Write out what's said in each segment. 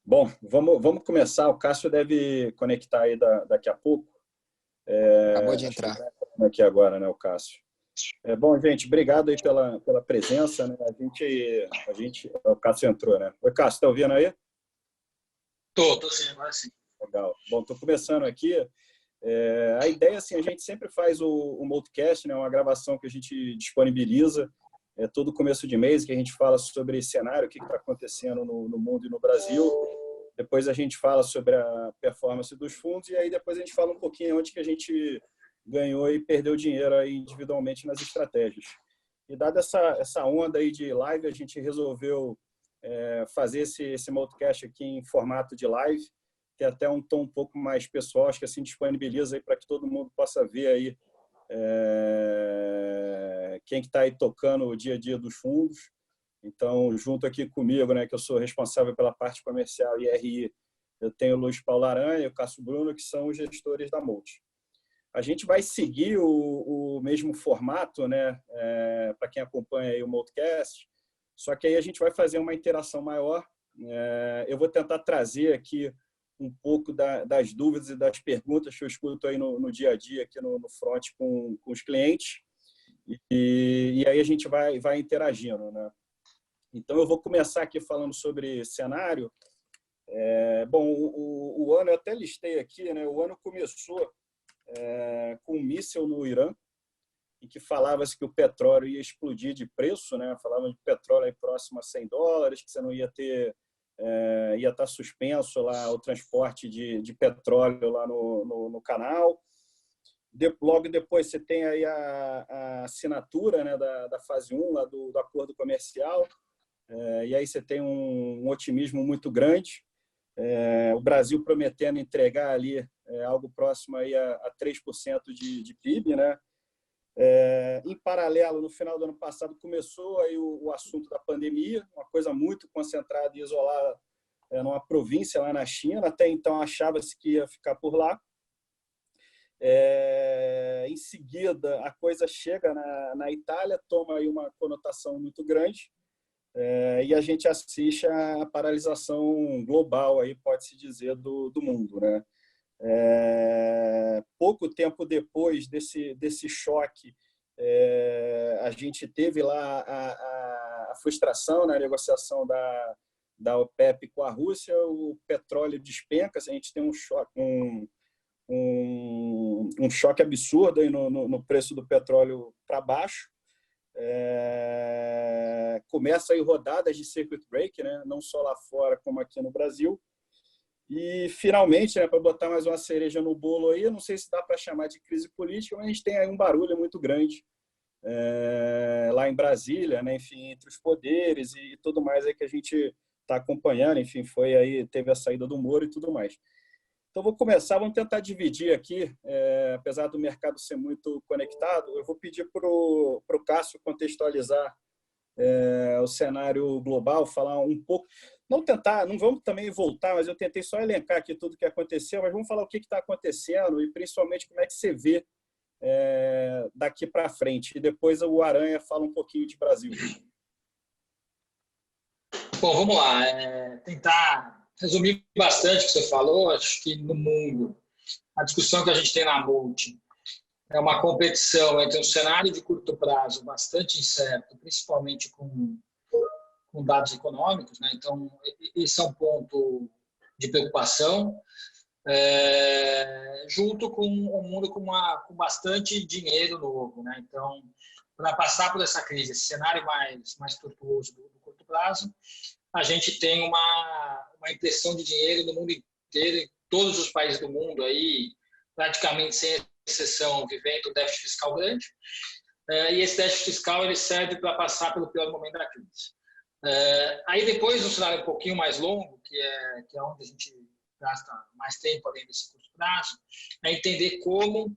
Bom, vamos começar. O Cássio deve conectar aí daqui a pouco. Acabou de Acho que entrar. está aqui agora, né, o Cássio. Bom, gente, obrigado aí pela presença, né? O Cássio entrou, né? Oi, Cássio, está ouvindo aí? Tô sim, agora sim. Legal. Bom, estou começando aqui. A ideia, assim, a gente sempre faz o Multicast, né? Uma gravação que a gente disponibiliza todo começo de mês, que a gente fala sobre cenário, o que está acontecendo no mundo e no Brasil. Depois a gente fala sobre a performance dos fundos e aí depois a gente fala um pouquinho onde que a gente ganhou e perdeu dinheiro aí individualmente nas estratégias. E dada essa onda aí de live, a gente resolveu fazer esse Multicast aqui em formato de live, que é até um tom um pouco mais pessoal, acho que assim disponibiliza aí para que todo mundo possa ver aí quem que está aí tocando o dia a dia dos fundos. Então, junto aqui comigo, né, que eu sou responsável pela parte comercial e RI, eu tenho o Luiz Paulo Aranha e o Cássio Bruno, que são os gestores da Multi. A gente vai seguir o mesmo formato, né, para quem acompanha aí o Multicast, só que aí a gente vai fazer uma interação maior. Eu vou tentar trazer aqui um pouco das dúvidas e das perguntas que eu escuto aí no dia a dia, aqui no front com os clientes, e aí a gente vai interagindo, né? Então, eu vou começar aqui falando sobre cenário. Bom, o ano, eu até listei aqui, né? O ano começou com um míssil no Irã, em que falava-se que o petróleo ia explodir de preço, né? Falavam de petróleo aí próximo a $100, que você não ia ter, ia estar suspenso lá o transporte de petróleo lá no canal. Logo depois você tem aí a assinatura, né, da fase 1 lá do acordo comercial. E aí você tem um otimismo muito grande. O Brasil prometendo entregar ali algo próximo aí a 3% de PIB, né? Em paralelo, no final do ano passado, começou aí o assunto da pandemia, uma coisa muito concentrada e isolada numa província lá na China. Até então achava-se que ia ficar por lá. Em seguida, a coisa chega na Itália, toma aí uma conotação muito grande. E a gente assiste a paralisação global, aí pode-se dizer, do mundo, né? Pouco tempo depois desse choque, a gente teve lá a frustração na negociação da OPEP com a Rússia, o petróleo despenca, a gente tem um choque absurdo aí no preço do petróleo para baixo. Começa aí rodadas de circuit break, né? Não só lá fora como aqui no Brasil. E finalmente, né, para botar mais uma cereja no bolo aí, eu não sei se dá para chamar de crise política, mas a gente tem aí um barulho muito grande lá em Brasília, né? Enfim, entre os poderes e tudo mais aí que a gente está acompanhando. Enfim, teve a saída do Moro e tudo mais. Então, vou começar, vamos tentar dividir aqui, apesar do mercado ser muito conectado, eu vou pedir para o Cássio contextualizar o cenário global, falar um pouco, não vamos também voltar, mas eu tentei só elencar aqui tudo o que aconteceu, mas vamos falar o que está acontecendo e principalmente como é que você vê daqui para frente. E depois o Aranha fala um pouquinho de Brasil. Bom, vamos lá. Tentar resumir bastante o que você falou. Acho que no mundo, a discussão que a gente tem na Multi é uma competição entre um cenário de curto prazo bastante incerto, principalmente com dados econômicos, né? Então, esse é um ponto de preocupação, junto com um mundo com bastante dinheiro novo, né? Então, para passar por essa crise, esse cenário mais tortuoso do curto prazo, a gente tem uma impressão de dinheiro no mundo inteiro, em todos os países do mundo, aí, praticamente sem exceção, vivendo um déficit fiscal grande. E esse déficit fiscal ele serve para passar pelo pior momento da crise. Aí depois, um cenário um pouquinho mais longo, que é onde a gente gasta mais tempo além desse curto prazo, é entender como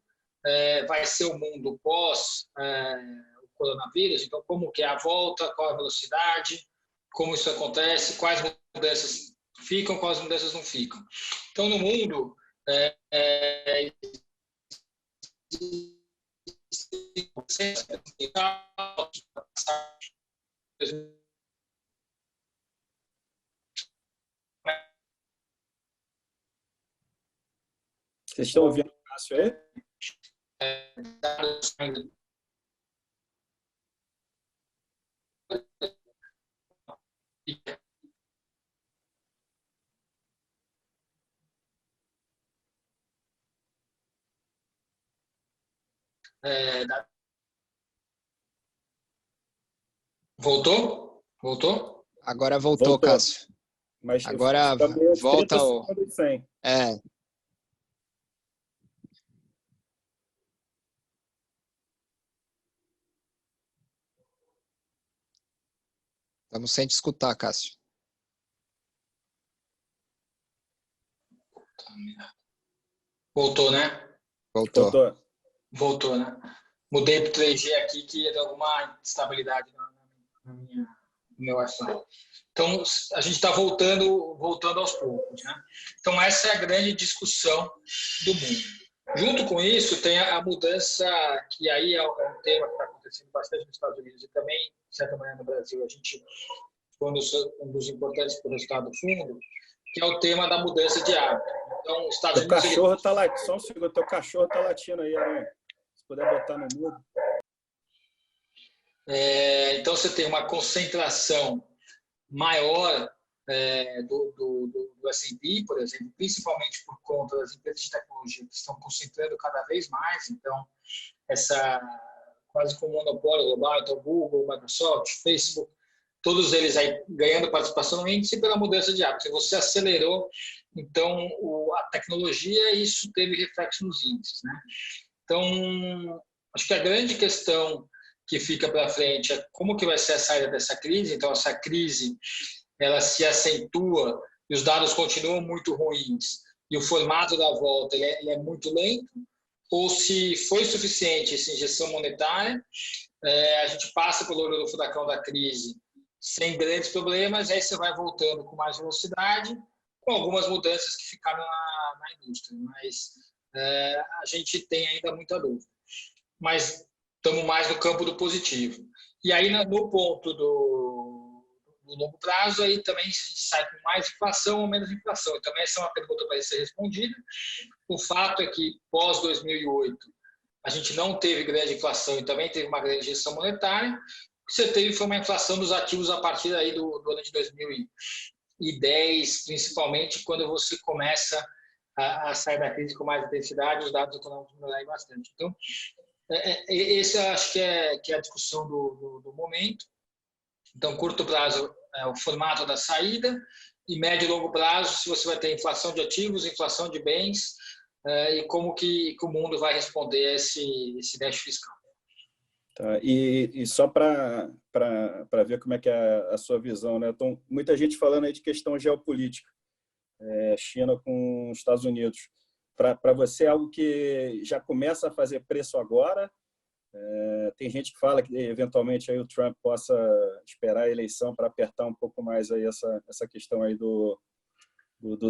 vai ser o mundo pós o coronavírus. Então, como que é a volta, qual a velocidade, como isso acontece, quais mudanças ficam, quais mudanças não ficam. Então, no mundo, Vocês estão ouvindo o Cássio aí? Voltou? Voltou? Agora voltou, Cássio. Mas agora volta o... Estamos sem te escutar, Cássio. Voltou, né? Voltou, né? Mudei para o 3G aqui, que deu alguma instabilidade no meu Wi-Fi. Então, a gente está voltando aos poucos, né? Então, essa é a grande discussão do mundo. Junto com isso, tem a mudança, que aí é um tema que está acontecendo bastante nos Estados Unidos e também, de certa maneira, no Brasil. A gente foi um dos importantes para o resultado do fundo, que é o tema da mudança de hábito. Então, os Estados Unidos... Cachorro está latindo. Só um segundo, teu cachorro está latindo aí, Aranha. Se puder botar no mudo. Então, você tem uma concentração maior do S&P, por exemplo, principalmente por conta das empresas de tecnologia que estão concentrando cada vez mais. Então, essa quase como monopólio global, então Google, Microsoft, Facebook, todos eles aí ganhando participação no índice pela mudança de hábitos. Você acelerou, então, a tecnologia, e isso teve reflexo nos índices, né? Então, acho que a grande questão que fica para frente é como que vai ser a saída dessa crise. Então, essa crise, ela se acentua e os dados continuam muito ruins e o formato da volta ele é muito lento, ou se foi suficiente essa injeção monetária, a gente passa pelo olho do furacão da crise sem grandes problemas, aí você vai voltando com mais velocidade, com algumas mudanças que ficaram na indústria, mas a gente tem ainda muita dúvida. Mas estamos mais no campo do positivo. E aí, no ponto do longo prazo, aí também a gente sai com mais inflação ou menos inflação. E também essa é uma pergunta para ser respondida. O fato é que, pós-2008, a gente não teve grande inflação e também teve uma grande injeção monetária. O que você teve foi uma inflação dos ativos a partir aí do ano de 2010, principalmente quando você começa a sair da crise com mais intensidade, os dados econômicos melhorarem bastante. Então, esse eu acho que é a discussão do momento. Então, curto prazo é o formato da saída, e médio e longo prazo, se você vai ter inflação de ativos, inflação de bens, e como que o mundo vai responder a esse déficit fiscal. Tá, e só para ver como é que é a sua visão, né? Então, muita gente falando aí de questão geopolítica, China com os Estados Unidos. Para você é algo que já começa a fazer preço agora? Tem gente que fala que eventualmente aí o Trump possa esperar a eleição para apertar um pouco mais aí essa questão aí do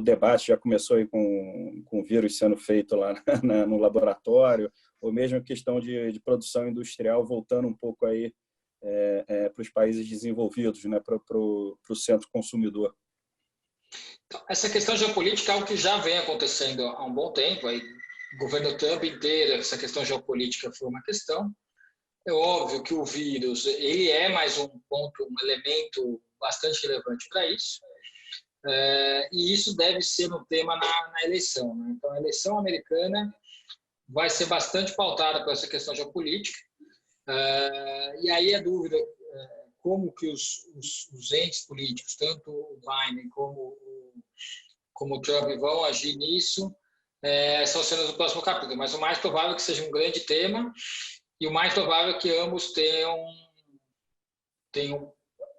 debate. Já começou aí com o vírus sendo feito lá no laboratório, ou mesmo a questão de produção industrial voltando um pouco aí para os países desenvolvidos, né, para o centro consumidor. Então, essa questão geopolítica é algo que já vem acontecendo há um bom tempo. Aí, o governo Trump inteiro, essa questão geopolítica foi uma questão. É óbvio que o vírus ele é mais um ponto, um elemento bastante relevante para isso. E isso deve ser um tema na eleição, né? Então, a eleição americana vai ser bastante pautada por essa questão geopolítica. E aí a dúvida como que os entes políticos, tanto o Biden como o Trump, vão agir nisso, são cenas do próximo capítulo. Mas o mais provável é que seja um grande tema, e o mais provável é que ambos tenham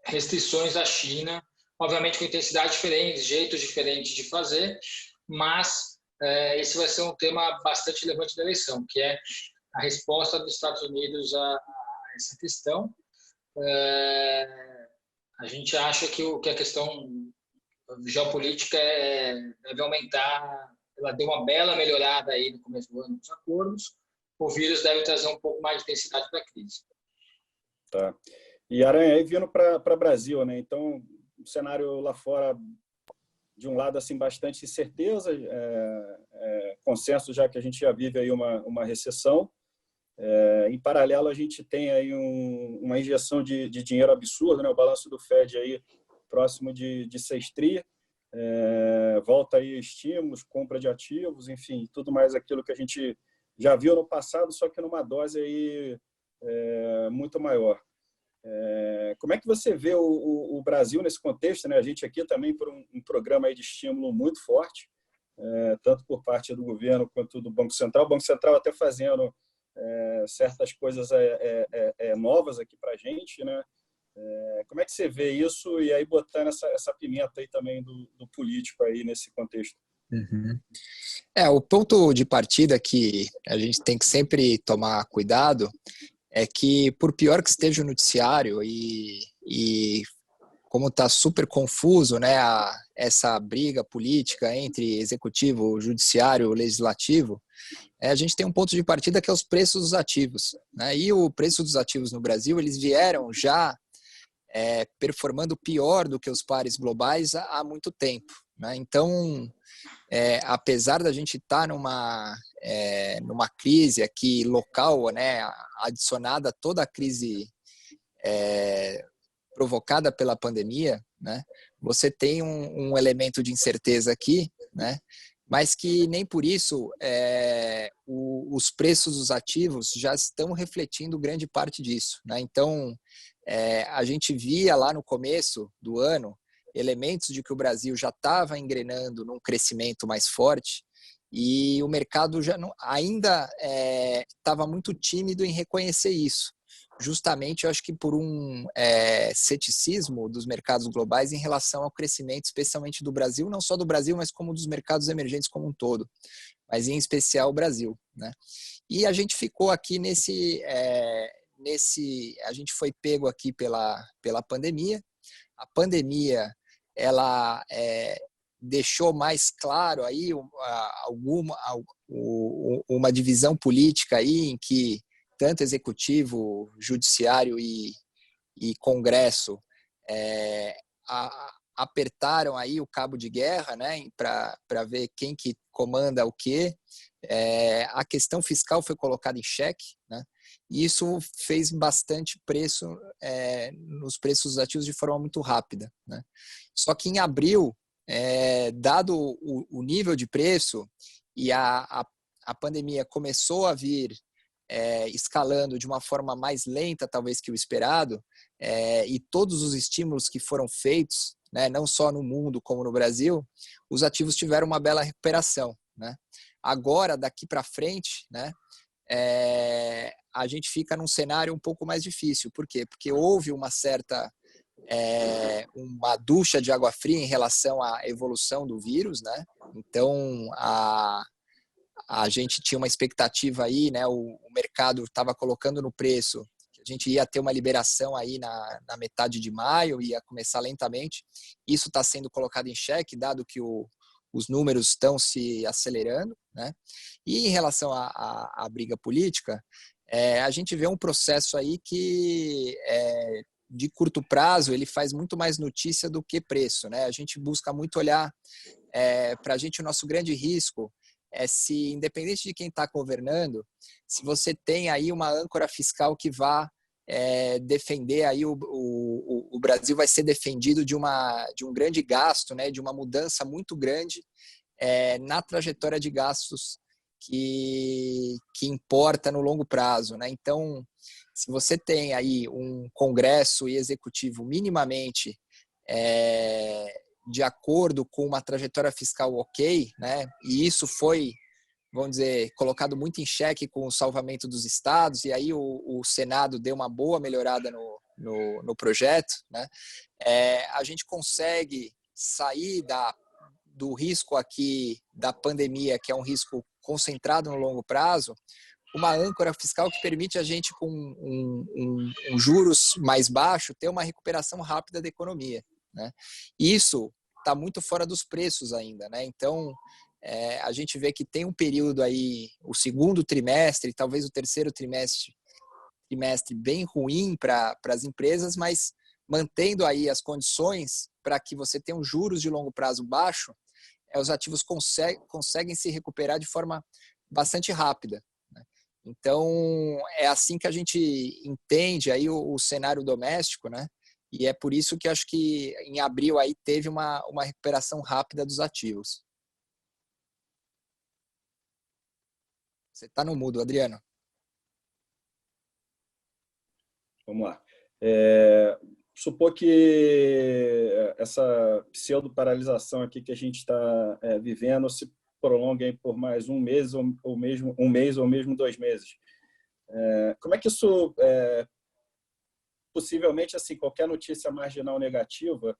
restrições à China, obviamente com intensidade diferente, jeitos diferentes de fazer, mas esse vai ser um tema bastante relevante da eleição, que é a resposta dos Estados Unidos a essa questão. A gente acha que a questão geopolítica deve aumentar. Ela deu uma bela melhorada aí no começo do ano nos acordos. O vírus deve trazer um pouco mais de intensidade para a crise. Tá. E Aranha, aí vindo para o Brasil, né? Então, o cenário lá fora de um lado, assim, bastante incerteza, consenso já que a gente já vive aí uma recessão. Em paralelo, a gente tem aí uma injeção de dinheiro absurda, né? O balanço do Fed aí próximo de 6 tri, volta aí estímulos, compra de ativos, enfim, tudo mais aquilo que a gente já viu no passado, só que numa dose aí muito maior. Como é que você vê o Brasil nesse contexto, né? A gente aqui também por um programa aí de estímulo muito forte, tanto por parte do governo quanto do Banco Central. O Banco Central até fazendo certas coisas novas aqui para a gente, né? Como é que você vê isso e aí botando essa pimenta aí também do político aí nesse contexto? Uhum. O ponto de partida que a gente tem que sempre tomar cuidado é que, por pior que esteja o noticiário e como está super confuso, né, essa briga política entre executivo, judiciário, legislativo, a gente tem um ponto de partida que é os preços dos ativos, né? E o preço dos ativos no Brasil, eles vieram já performando pior do que os pares globais há muito tempo, né? Então, apesar da gente estar numa crise aqui local, né, adicionada a toda a crise provocada pela pandemia, né, você tem um elemento de incerteza aqui, né, mas que nem por isso os preços dos ativos já estão refletindo grande parte disso, né? Então, a gente via lá no começo do ano elementos de que o Brasil já estava engrenando num crescimento mais forte e o mercado já ainda estava muito tímido em reconhecer isso. Justamente, eu acho que por um ceticismo dos mercados globais em relação ao crescimento, especialmente do Brasil, não só do Brasil, mas como dos mercados emergentes como um todo, mas em especial o Brasil, né? E a gente ficou aqui a gente foi pego aqui pela pandemia. A pandemia, ela deixou mais claro aí uma divisão política aí em que tanto executivo, judiciário e Congresso apertaram aí o cabo de guerra, né, para ver quem que comanda o quê. A questão fiscal foi colocada em xeque, né, e isso fez bastante preço nos preços dos ativos de forma muito rápida, né. Só que em abril, dado o nível de preço e a pandemia começou a vir escalando de uma forma mais lenta, talvez, que o esperado, e todos os estímulos que foram feitos, né, não só no mundo como no Brasil, os ativos tiveram uma bela recuperação, né? Agora, daqui para frente, né, a gente fica num cenário um pouco mais difícil. Por quê? Porque houve uma certa uma ducha de água fria em relação à evolução do vírus, né? Então, a gente tinha uma expectativa aí, né? O mercado estava colocando no preço que a gente ia ter uma liberação aí na metade de maio, ia começar lentamente. Isso está sendo colocado em xeque, dado que os números estão se acelerando, né? E em relação à briga política, a gente vê um processo aí que de curto prazo ele faz muito mais notícia do que preço, né? A gente busca muito olhar para a gente o nosso grande risco se, independente de quem está governando, se você tem aí uma âncora fiscal que vá defender aí o Brasil vai ser defendido de um grande gasto, né, de uma mudança muito grande na trajetória de gastos que importa no longo prazo, né? Então, se você tem aí um Congresso e Executivo minimamente de acordo com uma trajetória fiscal ok, né? E isso foi, vamos dizer, colocado muito em xeque com o salvamento dos estados, e aí o Senado deu uma boa melhorada no projeto, né? A gente consegue sair do risco aqui da pandemia, que é um risco concentrado no longo prazo, uma âncora fiscal que permite a gente, com um juros mais baixo, ter uma recuperação rápida da economia, né? Isso está muito fora dos preços ainda, né? Então, a gente vê que tem um período aí, o segundo trimestre, talvez o terceiro trimestre bem ruim para as empresas, mas mantendo aí as condições para que você tenha um juros de longo prazo baixo, os ativos conseguem se recuperar de forma bastante rápida, né? Então, é assim que a gente entende aí o cenário doméstico, né? E é por isso que acho que em abril aí teve uma recuperação rápida dos ativos. Você está no mudo, Adriano. Vamos lá. Supor que essa pseudo-paralisação aqui que a gente está vivendo se prolongue aí por mais um mês ou mesmo 2 meses. Como é que isso, possivelmente, assim, qualquer notícia marginal negativa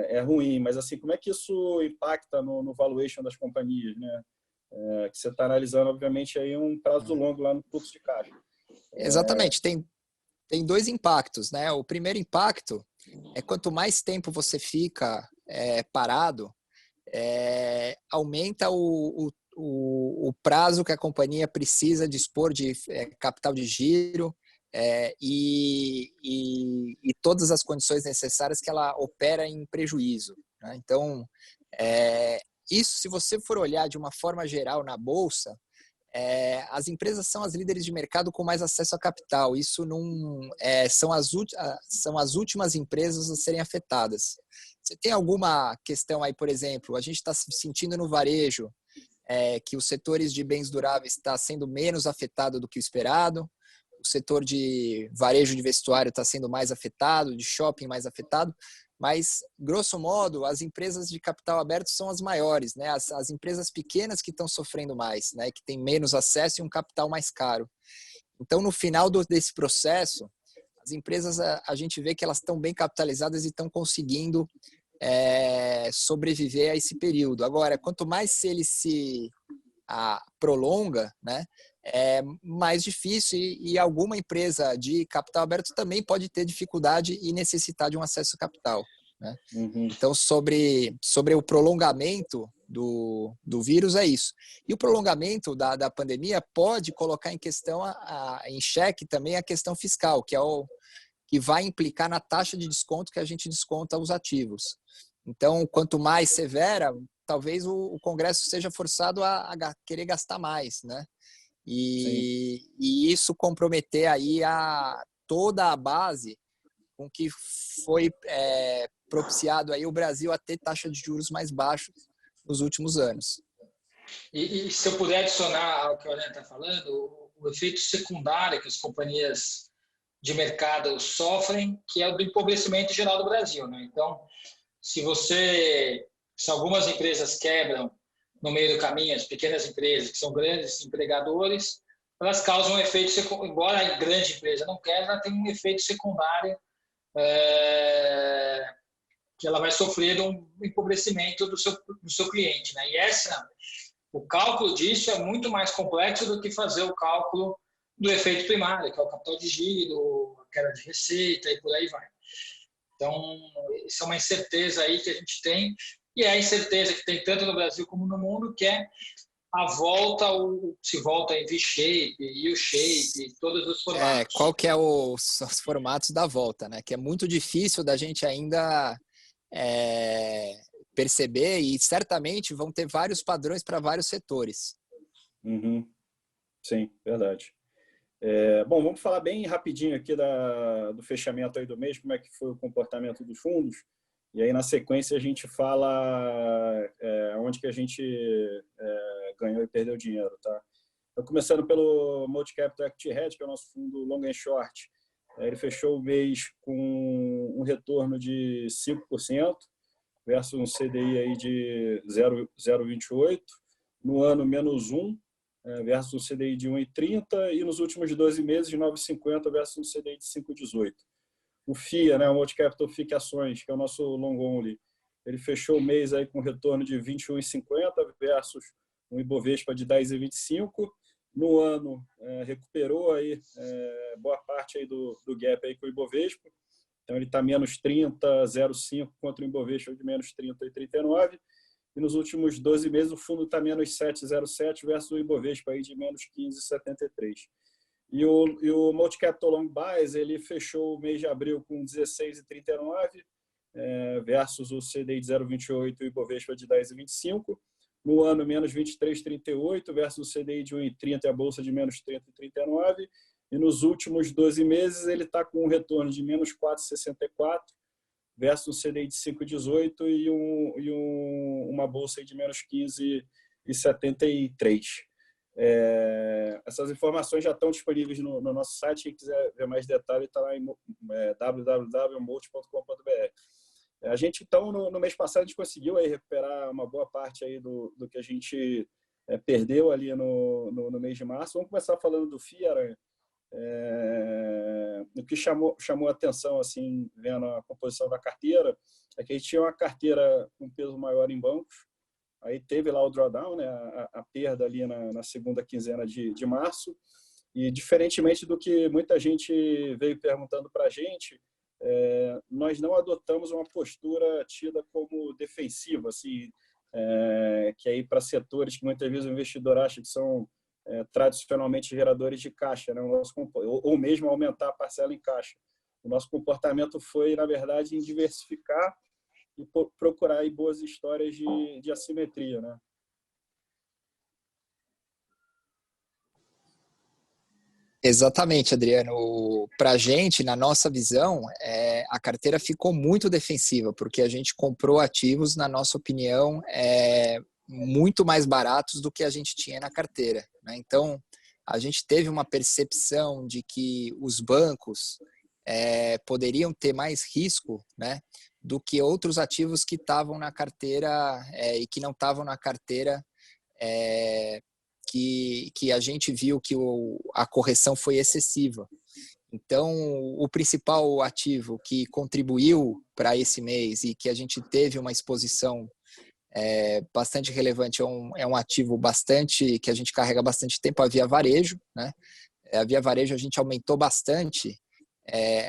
é ruim, mas assim, como é que isso impacta no valuation das companhias, né? Que você está analisando, obviamente, aí um prazo longo lá no fluxo de caixa. Exatamente, tem 2 impactos, né? O primeiro impacto é quanto mais tempo você fica parado, aumenta o prazo que a companhia precisa dispor de capital de giro e todas as condições necessárias que ela opera em prejuízo, né? Então, isso, se você for olhar de uma forma geral na Bolsa, as empresas são as líderes de mercado com mais acesso a capital. Isso não são as últimas empresas a serem afetadas. Você tem alguma questão aí, por exemplo, a gente está sentindo no varejo que os setores de bens duráveis está sendo menos afetado do que o esperado, o setor de varejo de vestuário está sendo mais afetado, de shopping mais afetado, mas, grosso modo, as empresas de capital aberto são as maiores, né? As empresas pequenas que estão sofrendo mais, né? Que têm menos acesso e um capital mais caro. Então, no final desse processo, as empresas, a gente vê que elas estão bem capitalizadas e estão conseguindo sobreviver a esse período. Agora, quanto mais ele se prolonga, né? É mais difícil e alguma empresa de capital aberto também pode ter dificuldade e necessitar de um acesso a capital, né? Uhum. Então, sobre o prolongamento do vírus é isso. E o prolongamento da pandemia pode colocar em questão, em xeque também a questão fiscal, que é que vai implicar na taxa de desconto que a gente desconta os ativos. Então, quanto mais severa, talvez o Congresso seja forçado a querer gastar mais, né? E isso comprometer aí toda a base com que foi propiciado aí o Brasil a ter taxa de juros mais baixos nos últimos anos. E se eu puder adicionar ao que o Alan está falando, o efeito secundário que as companhias de mercado sofrem, que é o do empobrecimento geral do Brasil, né? Então, se algumas empresas quebram no meio do caminho, as pequenas empresas, que são grandes empregadores, elas causam um efeito secundário, embora a grande empresa não quebra, ela tem um efeito secundário que ela vai sofrer um empobrecimento do seu cliente, né? E o cálculo disso é muito mais complexo do que fazer o cálculo do efeito primário, que é o capital de giro, a queda de receita e por aí vai. Então, isso é uma incerteza aí que a gente tem, e é a incerteza que tem tanto no Brasil como no mundo, que é a volta, se volta em V-shape, U-shape, todos os formatos. Qual que é os formatos da volta, né? Que é muito difícil da gente ainda perceber, e certamente vão ter vários padrões para vários setores. Uhum. Sim, verdade. Bom, vamos falar bem rapidinho aqui do fechamento aí do mês, como é que foi o comportamento dos fundos, e aí na sequência a gente fala onde que a gente ganhou e perdeu dinheiro, tá? Então, começando pelo Multi-Capital Equity Hedge, que é o nosso fundo long and short, ele fechou o mês com um retorno de 5% versus um CDI aí de 0,28%, no ano menos 1%, versus um CDI de 1,30 e nos últimos 12 meses de 9,50 versus um CDI de 5,18. O FIA, né, o Multi-Capital FIC Ações, que é o nosso long only, ele fechou o mês aí com retorno de 21,50 versus um Ibovespa de 10,25. No ano, recuperou aí boa parte aí do gap aí com o Ibovespa. Então, ele está menos 30,05 contra o Ibovespa de menos 30,39. E nos últimos 12 meses, o fundo está menos 7,07 versus o Ibovespa aí de menos 15,73. E o Multi-Capital Long Bias, ele fechou o mês de abril com 16,39 versus o CDI de 0,28 e o Ibovespa de 10,25. No ano, menos 23,38 versus o CDI de 1,30 e a Bolsa de menos 30,39. E nos últimos 12 meses, ele está com um retorno de menos 4,64 versus um CDI de 5,18 e uma Bolsa de menos 15,73. Essas informações já estão disponíveis no nosso site. Quem quiser ver mais detalhes, está lá em www.multi.com.br. A gente, então, no mês passado, a gente conseguiu aí recuperar uma boa parte aí do que a gente perdeu ali no mês de março. Vamos começar falando do FII, Aranha. O que chamou a atenção, assim, vendo a composição da carteira, é que a gente tinha uma carteira com peso maior em bancos. Aí teve lá o drawdown, né, a perda ali na segunda quinzena de março. E, diferentemente do que muita gente veio perguntando para a gente, nós não adotamos uma postura tida como defensiva, assim, que aí para setores que muitas vezes o investidor acha que são tradicionalmente geradores de caixa, né? Ou mesmo aumentar a parcela em caixa. O nosso comportamento foi, na verdade, em diversificar e procurar aí boas histórias de assimetria, né? Exatamente, Adriano. Para a gente, na nossa visão, a carteira ficou muito defensiva, porque a gente comprou ativos, na nossa opinião, muito mais baratos do que a gente tinha na carteira, né? Então, a gente teve uma percepção de que os bancos poderiam ter mais risco, né, do que outros ativos que estavam na carteira e que não estavam na carteira, que a gente viu que a correção foi excessiva. Então, o principal ativo que contribuiu para esse mês e que a gente teve uma exposição bastante relevante é um ativo que a gente carrega bastante tempo, a Via Varejo, né? A Via Varejo a gente aumentou bastante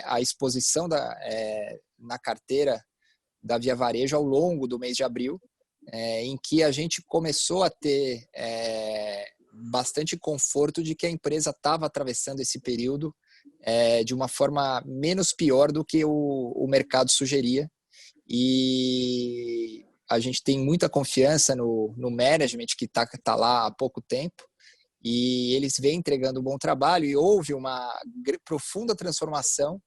a exposição na carteira da Via Varejo ao longo do mês de abril, em que a gente começou a ter bastante conforto de que a empresa estava atravessando esse período de uma forma menos pior do que o mercado sugeria. E a gente tem muita confiança no management que está lá há pouco tempo, e eles vêm entregando um bom trabalho, e houve uma profunda transformação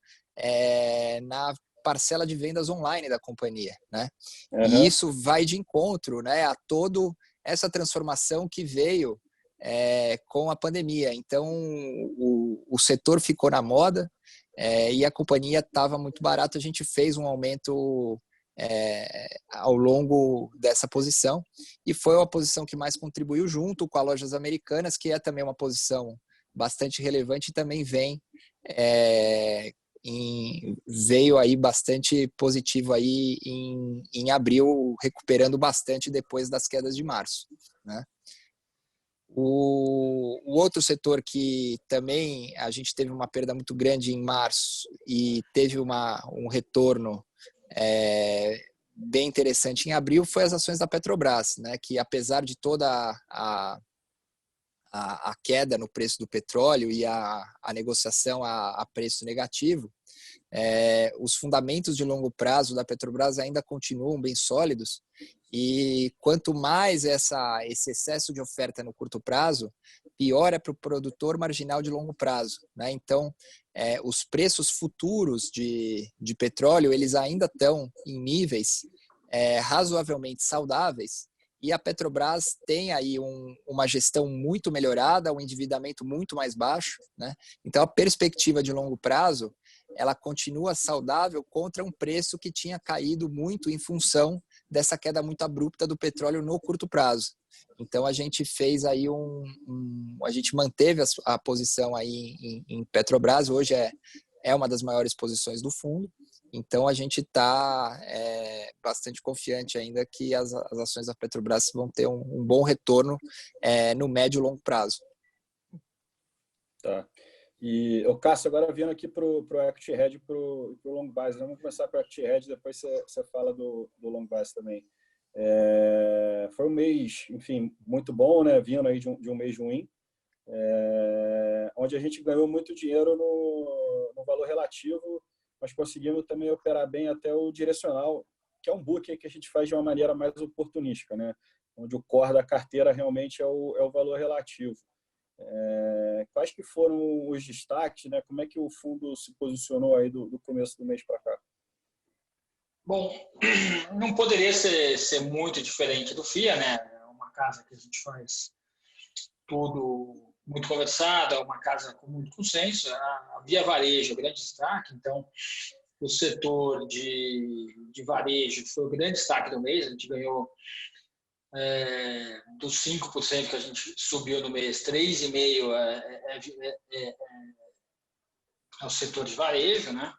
na parcela de vendas online da companhia, né? Uhum. E isso vai de encontro, né, a toda essa transformação que veio com a pandemia. Então, o setor ficou na moda e a companhia estava muito barata. A gente fez um aumento ao longo dessa posição, e foi a posição que mais contribuiu, junto com a Lojas Americanas, que é também uma posição bastante relevante e também veio aí bastante positivo aí em abril, recuperando bastante depois das quedas de março, né? O outro setor que também a gente teve uma perda muito grande em março e teve um retorno bem interessante em abril foi as ações da Petrobras, né? Que apesar de toda a queda no preço do petróleo e a negociação a preço negativo, os fundamentos de longo prazo da Petrobras ainda continuam bem sólidos, e quanto mais esse excesso de oferta no curto prazo, pior é para o produtor marginal de longo prazo, né? Então, os preços futuros de petróleo, eles ainda estão em níveis razoavelmente saudáveis, e a Petrobras tem aí uma gestão muito melhorada, um endividamento muito mais baixo, né? Então, a perspectiva de longo prazo, ela continua saudável contra um preço que tinha caído muito em função dessa queda muito abrupta do petróleo no curto prazo. Então, a gente fez aí a gente manteve a posição aí em Petrobras. Hoje é uma das maiores posições do fundo. Então, a gente está bastante confiante ainda que as ações da Petrobras vão ter um bom retorno no médio e longo prazo. Tá. E o Cássio, agora vindo aqui para o Equity Hedge e para o Long Bias. Vamos começar com o Equity Hedge, depois você fala do Long Bias também. Foi um mês, enfim, muito bom, né? Vindo aí de um mês ruim. onde a gente ganhou muito dinheiro no valor relativo, mas conseguimos também operar bem até o direcional, que é um book que a gente faz de uma maneira mais oportunística, né? Onde o core da carteira realmente é o valor relativo. Quais que foram os destaques, né? Como é que o fundo se posicionou aí do começo do mês para cá? Bom, não poderia ser muito diferente do FIA, né? É uma casa que a gente faz tudo muito conversado, é uma casa com muito consenso. A Via Varejo é o grande destaque, então o setor de varejo foi o grande destaque do mês. A gente ganhou dos 5% que a gente subiu no mês, 3,5% é o setor de varejo, né?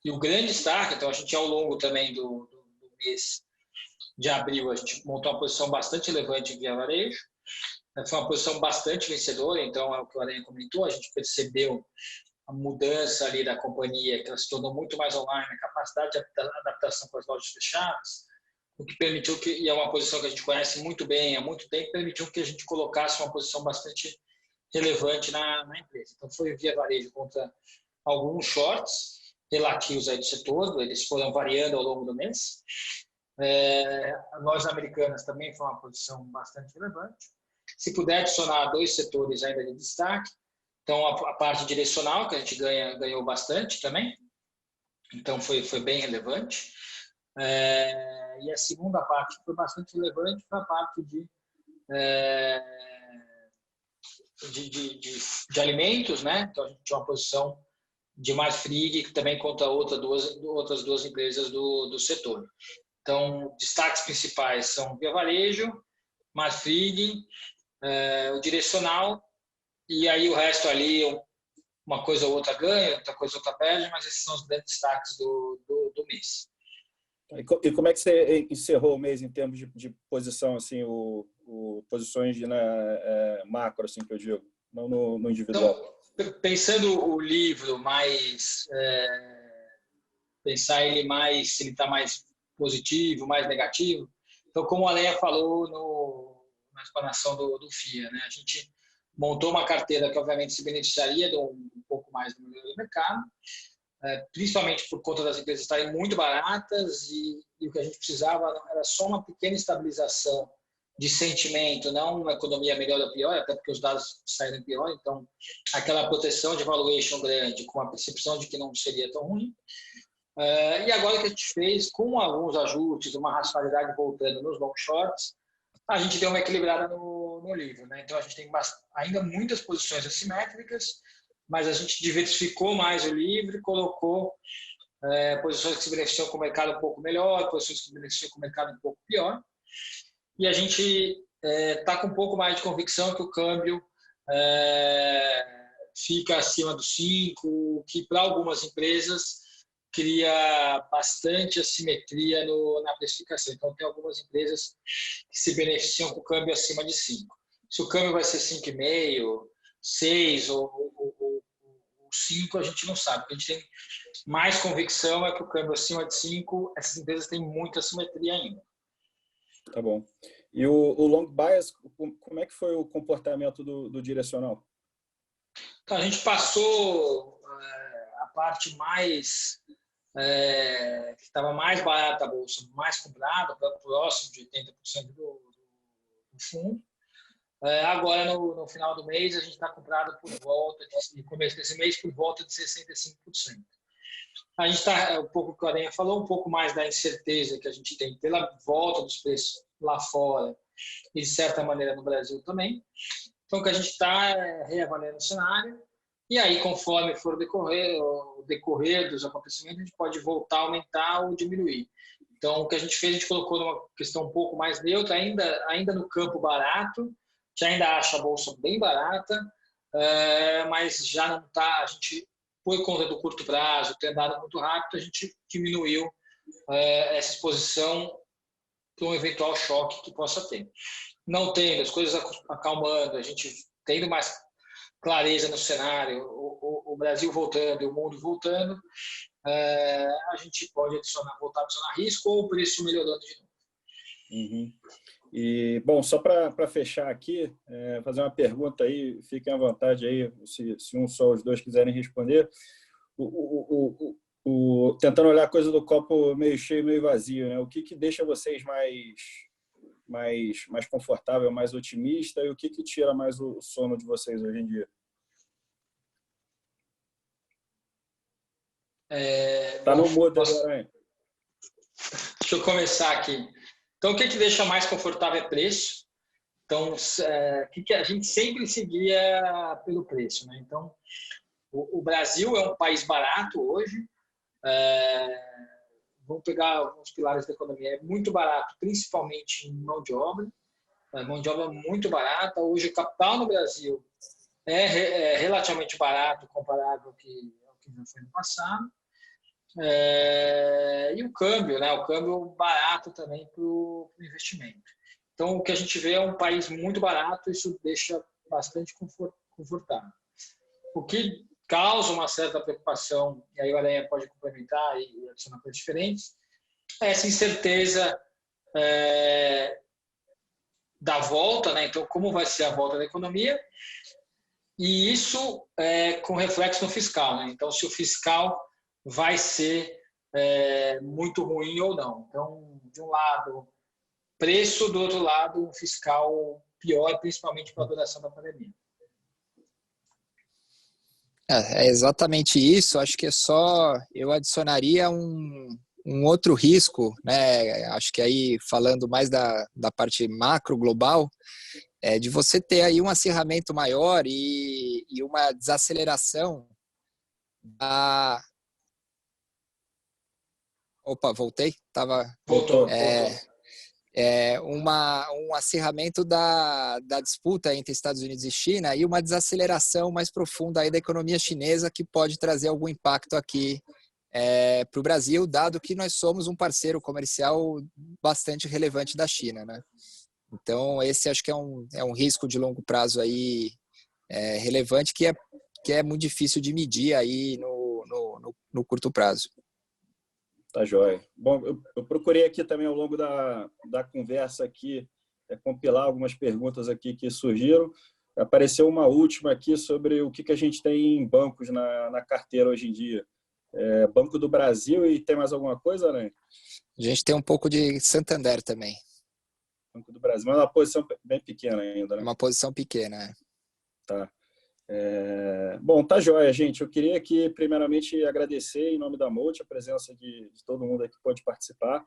E o grande destaque, então a gente ao longo também do mês de abril, a gente montou uma posição bastante relevante em Via Varejo. Foi uma posição bastante vencedora, então é o que o Aranha comentou, a gente percebeu a mudança ali da companhia, que ela se tornou muito mais online, a capacidade de adaptação com as lojas fechadas, o que permitiu que, e é uma posição que a gente conhece muito bem há muito tempo, permitiu que a gente colocasse uma posição bastante relevante na empresa. Então foi Via Varejo contra alguns shorts relativos aí do setor, eles foram variando ao longo do mês. As lojas americanas também foi uma posição bastante relevante. Se puder adicionar 2 setores ainda de destaque, então a parte direcional, que a gente ganhou bastante também, então foi bem relevante. E a segunda parte que foi bastante relevante foi a parte de alimentos, né? Então a gente tinha uma posição de Marfrig, que também conta outras duas empresas do setor. Então, destaques principais são Via Varejo, Marfrig, o direcional, e aí o resto ali, uma coisa ou outra ganha, outra coisa ou outra perde, mas esses são os grandes destaques do mês. E como é que você encerrou o mês em termos de posição, assim, posições macro, assim, que eu digo, não no individual? Então, pensando o livro pensar ele mais, se ele está mais positivo, mais negativo. Então, como a Leia falou na explanação do FIA, né? A gente montou uma carteira que, obviamente, se beneficiaria de um pouco mais do mercado, principalmente por conta das empresas estarem muito baratas e o que a gente precisava era só uma pequena estabilização de sentimento, não uma economia melhor ou pior, até porque os dados saíram pior, então aquela proteção de valuation grande com a percepção de que não seria tão ruim. E agora que a gente fez, com alguns ajustes, uma racionalidade voltando nos long shorts, a gente deu uma equilibrada no livro, né? Então a gente tem ainda muitas posições assimétricas, mas a gente diversificou mais o livro, colocou posições que se beneficiam com o mercado um pouco melhor, posições que se beneficiam com o mercado um pouco pior. E a gente está com um pouco mais de convicção que o câmbio fica acima dos 5, que para algumas empresas cria bastante assimetria na precificação. Então, tem algumas empresas que se beneficiam com o câmbio acima de 5. Se o câmbio vai ser 5,5, 6 ou 5, a gente não sabe. O que a gente tem mais convicção é que o câmbio acima de 5, essas empresas têm muita assimetria ainda. Tá bom. E o long bias, como é que foi o comportamento do direcional? Então, a gente passou a parte mais que estava mais barata a bolsa, mais comprada, próximo de 80% do fundo. Agora, no final do mês, a gente está comprado por volta, no começo desse mês, por volta de 65%. A gente está, um pouco o que a Aranha falou, um pouco mais da incerteza que a gente tem pela volta dos preços lá fora e, de certa maneira, no Brasil também. Então, o que a gente está reavaliando o cenário. E aí, conforme for o decorrer dos acontecimentos, a gente pode voltar a aumentar ou diminuir. Então, o que a gente fez, a gente colocou numa questão um pouco mais neutra, ainda no campo barato, a gente ainda acha a bolsa bem barata, mas já não está, a gente, por conta do curto prazo, ter andado muito rápido, a gente diminuiu essa exposição para um eventual choque que possa ter. Não tendo as coisas acalmando, a gente tendo mais clareza no cenário, o Brasil voltando e o mundo voltando, a gente pode voltar a adicionar risco ou o preço melhorando de novo. Uhum. E, bom, só para fechar aqui, fazer uma pergunta aí, fiquem à vontade aí, se um só os dois quiserem responder. Tentando olhar a coisa do copo meio cheio, meio vazio, né? O que deixa vocês mais confortável, mais otimista, e o que tira mais o sono de vocês hoje em dia? Tá no mudo, Aranha. Deixa eu começar aqui. Então, o que deixa mais confortável é preço. Então, que a gente sempre seguia pelo preço, né? Então, o Brasil é um país barato hoje. Vamos pegar alguns pilares da economia. É muito barato, principalmente em mão de obra. A mão de obra é muito barata. Hoje, o capital no Brasil é relativamente barato comparado ao que já foi no passado. E o câmbio, né? O câmbio barato também para o investimento. Então, o que a gente vê é um país muito barato, isso deixa bastante confortável. O que causa uma certa preocupação, e aí o Aranha pode complementar e adicionar coisas diferentes, é essa incerteza da volta, né? Então, como vai ser a volta da economia? E isso com reflexo no fiscal, né? Então, se o fiscal vai ser muito ruim ou não. Então, de um lado, preço, do outro lado, um fiscal pior, principalmente para a duração da pandemia. É exatamente isso. Acho que eu adicionaria um outro risco, né? Acho que aí, falando mais da parte macro global, de você ter aí um acirramento maior e uma desaceleração da... Opa, voltei? Voltou. Um acirramento da disputa entre Estados Unidos e China e uma desaceleração mais profunda aí da economia chinesa que pode trazer algum impacto aqui para o Brasil, dado que nós somos um parceiro comercial bastante relevante da China, né? Então, esse acho que é um risco de longo prazo aí relevante que é muito difícil de medir aí no curto prazo. Tá joia. Bom, eu procurei aqui também ao longo da conversa aqui compilar algumas perguntas aqui que surgiram. Apareceu uma última aqui sobre o que a gente tem em bancos na carteira hoje em dia. Banco do Brasil e tem mais alguma coisa, né? A gente tem um pouco de Santander também. Banco do Brasil, mas é uma posição bem pequena ainda, né? Uma posição pequena, Tá. Bom, tá joia, gente. Eu queria aqui, primeiramente, agradecer em nome da Multi a presença de todo mundo aqui que pode participar.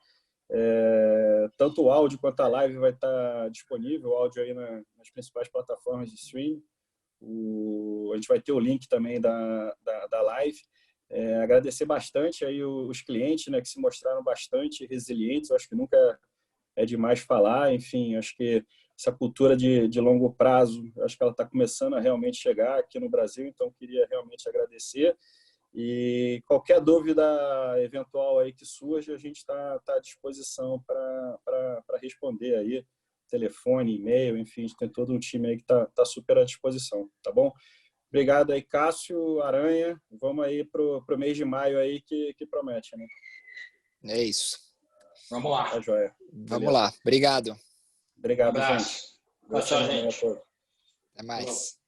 Tanto o áudio quanto a live vai estar disponível, o áudio aí nas principais plataformas de streaming. A gente vai ter o link também da live. Agradecer bastante aí os clientes, né, que se mostraram bastante resilientes. Eu acho que nunca é demais falar. Enfim, acho que essa cultura de longo prazo, acho que ela está começando a realmente chegar aqui no Brasil, então queria realmente agradecer. E qualquer dúvida eventual aí que surja, a gente está à disposição para responder aí, telefone, e-mail, enfim, a gente tem todo um time aí que está super à disposição, tá bom? Obrigado aí, Cássio, Aranha. Vamos aí para o mês de maio aí que promete, né? É isso. Vamos lá. Tá joia. Vamos lá. Obrigado. Obrigado, Um abraço. gente. Tchau, gente. Até mais.